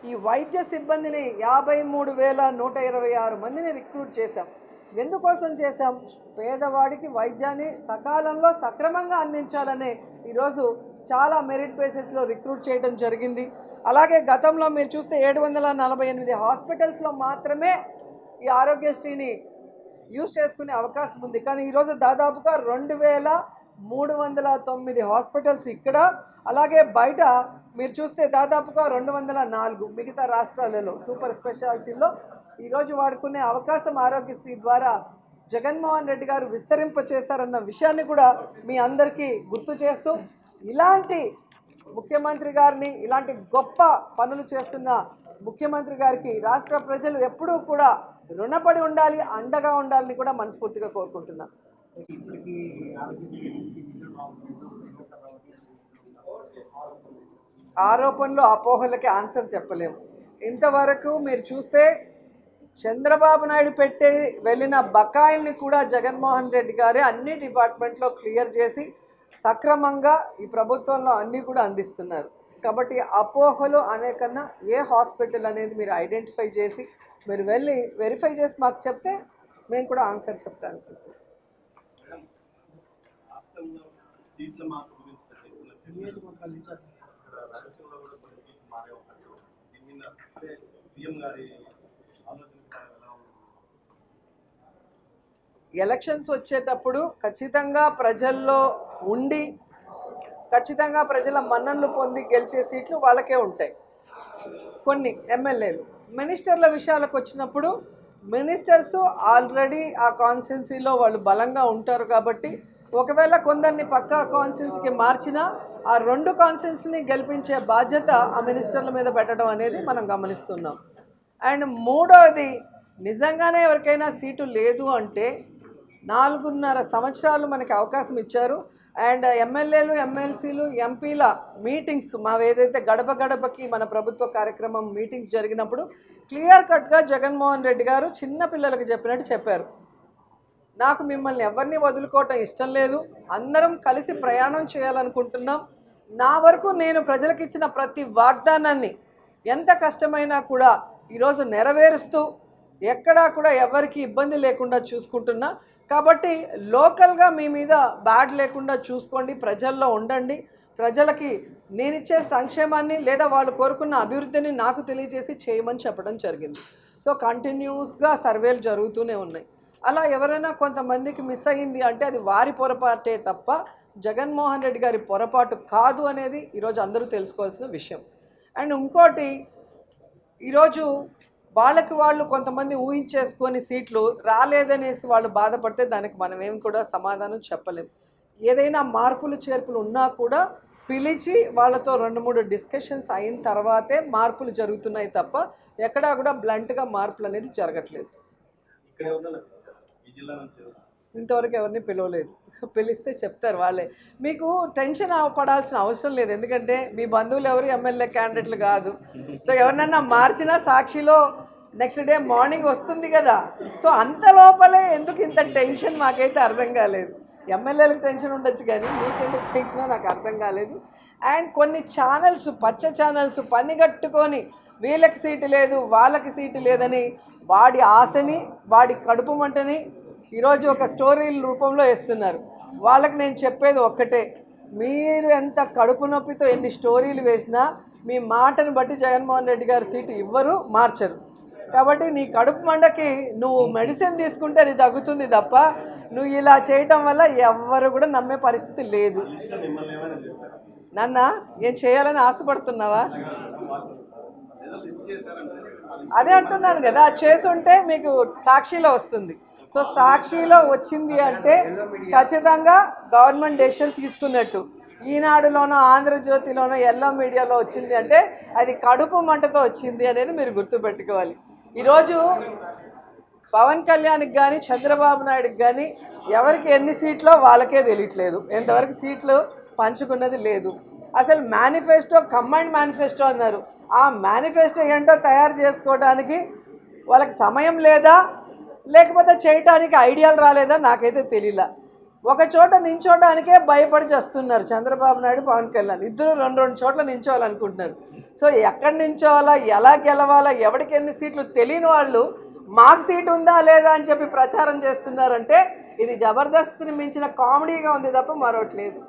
ఈ వైద్య సిబ్బందిని 53,126 మందిని రిక్రూట్ చేశాం. ఎందుకోసం చేశాం? పేదవాడికి వైద్యాన్ని సకాలంలో సక్రమంగా అందించాలనే ఈరోజు చాలా మెరిట్ బేసిస్లో రిక్రూట్ చేయడం జరిగింది. అలాగే గతంలో మీరు చూస్తే 748 హాస్పిటల్స్లో మాత్రమే ఈ ఆరోగ్యశ్రీని యూజ్ చేసుకునే అవకాశం ఉంది. కానీ ఈరోజు దాదాపుగా 2,309 హాస్పిటల్స్ ఇక్కడ, అలాగే బయట మీరు చూస్తే దాదాపుగా 204 మిగతా రాష్ట్రాలలో సూపర్ స్పెషాలిటీలో ఈరోజు వాడుకునే అవకాశం ఆరోగ్యశ్రీ ద్వారా జగన్మోహన్ రెడ్డి గారు విస్తరింపచేశారన్న విషయాన్ని కూడా మీ అందరికీ గుర్తు చేస్తూ, ఇలాంటి ముఖ్యమంత్రి గారిని, ఇలాంటి గొప్ప పనులు చేస్తున్న ముఖ్యమంత్రి గారికి రాష్ట్ర ప్రజలు ఎప్పుడూ కూడా రుణపడి ఉండాలి, అండగా ఉండాలని కూడా మనస్ఫూర్తిగా కోరుకుంటున్నాను. ఆరోపణలు, అపోహలకి ఆన్సర్ చెప్పలేము. ఇంతవరకు మీరు చూస్తే చంద్రబాబు నాయుడు పెట్టి వెళ్ళిన బకాయిల్ని కూడా జగన్మోహన్ రెడ్డి గారే అన్ని డిపార్ట్మెంట్లో క్లియర్ చేసి సక్రమంగా ఈ ప్రభుత్వంలో అన్నీ కూడా అందిస్తున్నారు. కాబట్టి అపోహలు అనే కన్నా ఏ హాస్పిటల్ అనేది మీరు ఐడెంటిఫై చేసి మీరు వెళ్ళి వెరిఫై చేసి మాకు చెప్తే మేము కూడా ఆన్సర్ చెప్తాను. ఎలక్షన్స్ వచ్చేటప్పుడు ఖచ్చితంగా ప్రజల్లో ఉండి ఖచ్చితంగా ప్రజల మన్ననలు పొంది గెలిచే సీట్లు వాళ్ళకే ఉంటాయి. కొన్ని ఎమ్మెల్యేలు, మినిస్టర్ల విషయాలకు వచ్చినప్పుడు మినిస్టర్స్ ఆల్రెడీ ఆ కాన్స్టిట్యున్సీలో వాళ్ళు బలంగా ఉంటారు. కాబట్టి ఒకవేళ కొందరిని పక్క కాన్స్టిట్యున్సీకి మార్చినా ఆ 2 కాన్స్టిట్యున్సీని గెలిపించే బాధ్యత ఆ మినిస్టర్ల మీద పెట్టడం అనేది మనం గమనిస్తున్నాం. అండ్ మూడవది, నిజంగానే ఎవరికైనా సీటు లేదు అంటే 4.5 సంవత్సరాలు మనకి అవకాశం ఇచ్చారు. అండ్ ఎమ్మెల్యేలు, ఎమ్మెల్సీలు, ఎంపీల మీటింగ్స్ ఏదైతే గడప గడపకి మన ప్రభుత్వ కార్యక్రమం మీటింగ్స్ జరిగినప్పుడు క్లియర్ కట్గా జగన్మోహన్ రెడ్డి గారు చిన్న పిల్లలకు చెప్పినట్టు చెప్పారు. నాకు మిమ్మల్ని ఎవరిని వదులుకోవటం ఇష్టం లేదు, అందరం కలిసి ప్రయాణం చేయాలనుకుంటున్నాం. నా వరకు నేను ప్రజలకు ఇచ్చిన ప్రతి వాగ్దానాన్ని ఎంత కష్టమైనా కూడా ఈరోజు నెరవేరుస్తూ ఎక్కడా కూడా ఎవరికి ఇబ్బంది లేకుండా చూసుకుంటున్నా. కాబట్టి లోకల్గా మీ మీద బ్యాడ్ లేకుండా చూసుకోండి, ప్రజల్లో ఉండండి, ప్రజలకి నేనిచ్చే సంక్షేమాన్ని లేదా వాళ్ళు కోరుకున్న అభివృద్ధిని నాకు తెలియజేసి చేయమని చెప్పడం జరిగింది. సో కంటిన్యూస్గా సర్వేలు జరుగుతూనే ఉన్నాయి. అలా ఎవరైనా కొంతమందికి మిస్ అయ్యింది అంటే అది వారి పొరపాటే తప్ప జగన్మోహన్ రెడ్డి గారి పొరపాటు కాదు అనేది ఈరోజు అందరూ తెలుసుకోవాల్సిన విషయం. అండ్ ఇంకోటి, ఈరోజు వాళ్ళకి వాళ్ళు కొంతమంది ఊహించేసుకొని సీట్లు రాలేదనేసి వాళ్ళు బాధపడితే దానికి మనం ఏం కూడా సమాధానం చెప్పలేం. ఏదైనా మార్పులు చేర్పులు ఉన్నా కూడా పిలిచి వాళ్ళతో 2-3 డిస్కషన్స్ అయిన తర్వాతే మార్పులు జరుగుతున్నాయి తప్ప ఎక్కడా కూడా బ్లంట్గా మార్పులు అనేది జరగట్లేదు. ఇంతవరకు ఎవరిని పిలవలేదు, పిలిస్తే చెప్తారు వాళ్ళే. మీకు టెన్షన్ పడాల్సిన అవసరం లేదు, ఎందుకంటే మీ బంధువులు ఎవరు ఎమ్మెల్యే క్యాండిడేట్లు కాదు. సో ఎవరినన్నా మార్చినా సాక్షిలో నెక్స్ట్ డే మార్నింగ్ వస్తుంది కదా. సో అంత లోపలే ఎందుకు ఇంత టెన్షన్ మాకైతే అర్థం కాలేదు. ఎమ్మెల్యేలకు టెన్షన్ ఉండొచ్చు కానీ మీకెందుకు టెన్షనో నాకు అర్థం కాలేదు. అండ్ కొన్ని ఛానల్స్, పచ్చ ఛానల్స్ పనిగట్టుకొని వీళ్ళకి సీటు లేదు వాళ్ళకి సీటు లేదని వాడి ఆశని, వాడి కడుపు మంటని ఈరోజు ఒక స్టోరీల రూపంలో వేస్తున్నారు. వాళ్ళకి నేను చెప్పేది ఒక్కటే, మీరు ఎంత కడుపు నొప్పితో ఎన్ని స్టోరీలు వేసినా మీ మాటను బట్టి జగన్మోహన్ రెడ్డి గారి సీటు ఇవ్వరు, మార్చరు. కాబట్టి నీ కడుపు మండకి నువ్వు మెడిసిన్ తీసుకుంటే అది తగ్గుతుంది తప్ప నువ్వు ఇలా చేయటం వల్ల ఎవ్వరు కూడా నమ్మే పరిస్థితి లేదు. నన్న ఏం చేయాలని ఆశపడుతున్నావా? అదే అంటున్నాను కదా, చేసుంటే మీకు సాక్షిలో వస్తుంది. సో సాక్షిలో వచ్చింది అంటే ఖచ్చితంగా గవర్నమెంట్ డెసిషన్ తీసుకున్నట్టు. ఈనాడులోనో ఆంధ్రజ్యోతిలోనో ఎల్లో మీడియాలో వచ్చింది అంటే అది కడుపు మంటతో వచ్చింది అనేది మీరు గుర్తుపెట్టుకోవాలి. ఈరోజు పవన్ కళ్యాణ్కి కానీ చంద్రబాబు నాయుడుకి కానీ ఎవరికి ఎన్ని సీట్లో వాళ్ళకే తెలియట్లేదు, ఎంతవరకు సీట్లు పంచుకున్నది లేదు. అసలు మేనిఫెస్టో, కంబైన్డ్ మేనిఫెస్టో అన్నారు. ఆ మేనిఫెస్టో ఏంటో తయారు చేసుకోవడానికి వాళ్ళకి సమయం లేదా, లేకపోతే చేయటానికి ఐడియాలు రాలేదా నాకైతే తెలియలా. ఒక చోట నించోటానికే భయపడి చేస్తున్నారు చంద్రబాబు నాయుడు, పవన్ కళ్యాణ్ ఇద్దరు 2 చోట్ల నించోవాలనుకుంటున్నారు. సో ఎక్కడి నుంచో అలా ఎలా గెలవాలా, ఎవరికి ఎన్ని సీట్లు తెలియని వాళ్ళు మాకు సీటు ఉందా లేదా అని చెప్పి ప్రచారం చేస్తున్నారంటే ఇది జబర్దస్త్ని మించిన కామెడీగా ఉంది తప్ప మరొకటి లేదు.